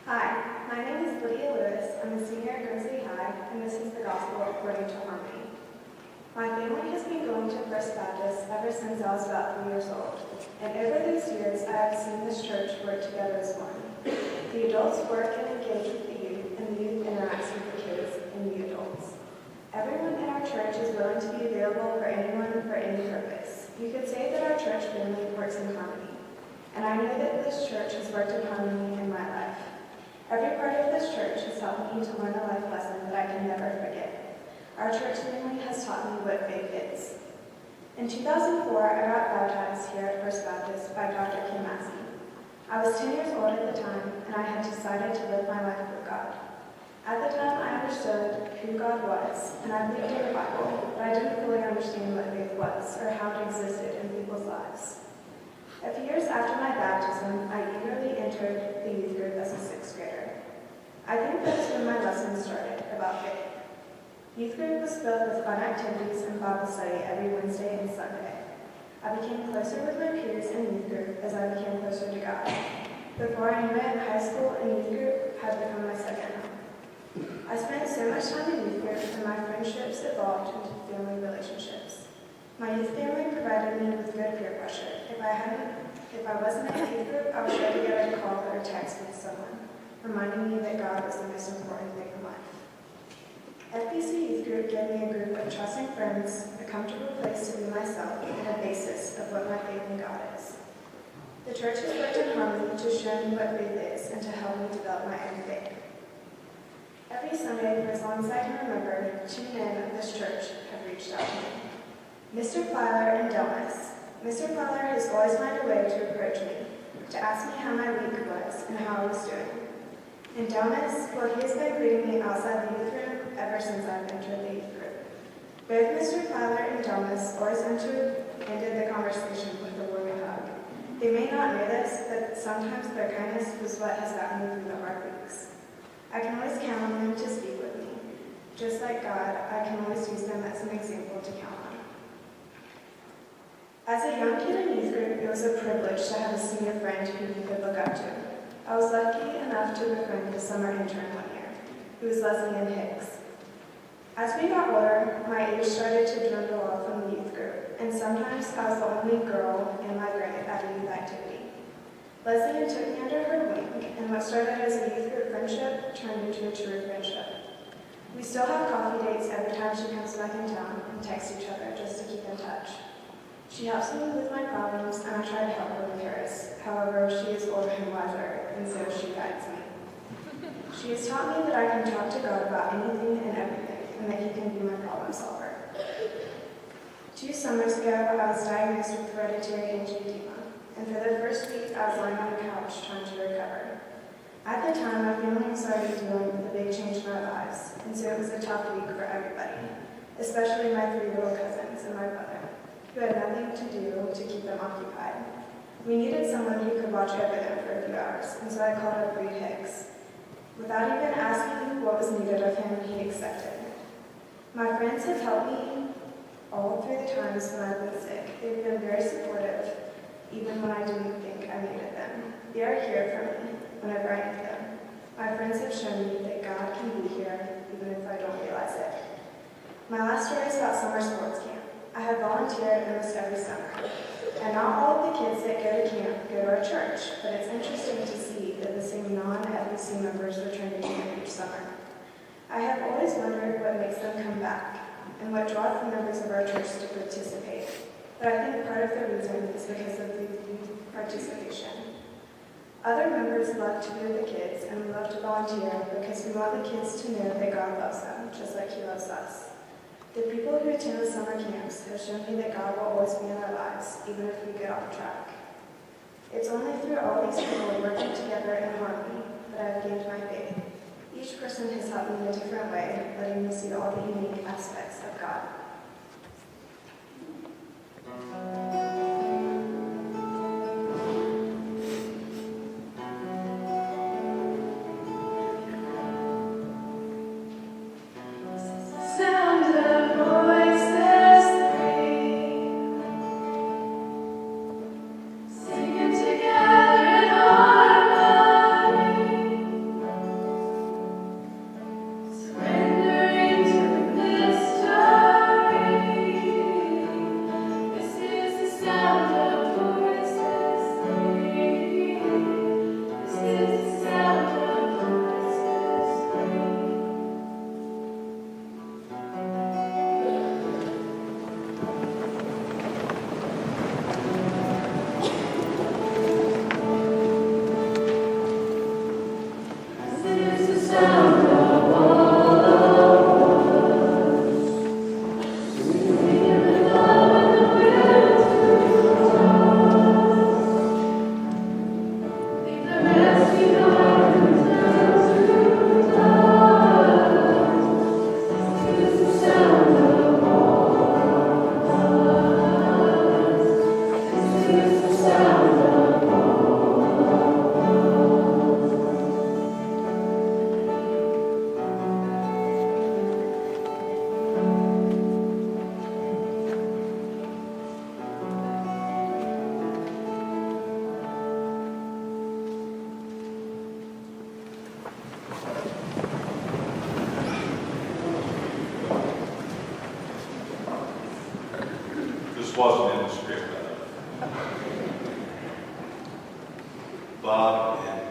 Hi, my name is Lydia. I'm a senior at Greensboro High, and this is the Gospel according to Harmony. My family has been going to First Baptist ever since I was about 3 years old, and over these years I have seen this church work together as one. The adults work and engage with the youth, and the youth interacts with the kids and the adults. Everyone in our church is willing to be available for anyone for any purpose. You could say that our church family works in harmony, and I know that this church has worked in harmony in my life. Every part of this church has helped me to learn a life lesson that I can never forget. Our church family has taught me what faith is. In 2004, I got baptized here at First Baptist by Dr. Kim. I was 10 years old at the time, and I had decided to live my life with God. At the time, I understood who God was, and I believed in the Bible, but I didn't fully understand what faith was or how it existed in people's lives. A few years after my baptism, I eagerly entered the youth group as a 6th grader. I think that's when my lessons started about faith. Youth group was filled with fun activities and Bible study every Wednesday and Sunday. I became closer with my peers in youth group as I became closer to God. Before I knew it, high school and youth group had become my second home. I spent so much time in youth group, and my friendships evolved into family relationships. My youth family provided me with good peer pressure. If I wasn't in a youth group, I was sure to get a call or a text with someone, reminding me that God was the most important thing in life. FBC Youth Group gave me a group of trusting friends, a comfortable place to be myself, and a basis of what my faith in God is. The church has worked in harmony to show me what faith is and to help me develop my own faith. Every Sunday, for as long as I can remember, 2 men of this church have reached out to me. Mr. Filer and Delmas. Mr. Filer has always found a way to approach me, to ask me how my week was and how I was doing. And Delmas, well, he has been greeting me outside the youth room ever since I've entered the youth group. Both Mr. Filer and Delmas always ended the conversation with a warm hug. They may not know this, but sometimes their kindness was what has gotten me through the hard weeks. I can always count on them to speak with me. Just like God, I can always use them as an example to count on. As a young kid in youth group, it was a privilege to have a senior friend who you could look up to. I was lucky enough to befriend the summer intern one year, who was Leslie Hicks. As we got older, my age started to dwindle off from the youth group, and sometimes I was the only girl in my grade at a youth activity. Leslie took me under her wing, and what started as a youth group friendship turned into a true friendship. We still have coffee dates every time she comes back in town and text each other just to keep in touch. She helps me with my problems, and I try to help her with hers. However, she is older and wiser, and so she guides me. She has taught me that I can talk to God about anything and everything, and that He can be my problem solver. 2 summers ago, I was diagnosed with hereditary angioedema, and for the first week, I was lying on the couch trying to recover. At the time, my family was already dealing with a big change in our lives, and so it was a tough week for everybody, especially my 3 little cousins and my brother, who had nothing to do to keep them occupied. We needed someone who could watch over them for a few hours, and so I called up Reed Hicks. Without even asking what was needed of him, he accepted. My friends have helped me all through the times when I've been sick. They've been very supportive, even when I didn't think I needed them. They are here for me whenever I need them. My friends have shown me that God can be here, even if I don't realize it. My last story is about summer sports camp. I have volunteered almost every summer, and not all of the kids that go to camp go to our church, but it's interesting to see that the same non-FBC members return to camp each summer. I have always wondered what makes them come back, and what draws the members of our church to participate, but I think part of the reason is because of the youth participation. Other members love to be with the kids, and we love to volunteer because we want the kids to know that God loves them, just like He loves us. The people who attend the summer camps have shown me that God will always be in our lives, even if we get off track. It's only through all these people working together in harmony that I have gained my faith. Each person has helped me in a different way, letting me see all the unique aspects of God. Singing together in harmony. Bob and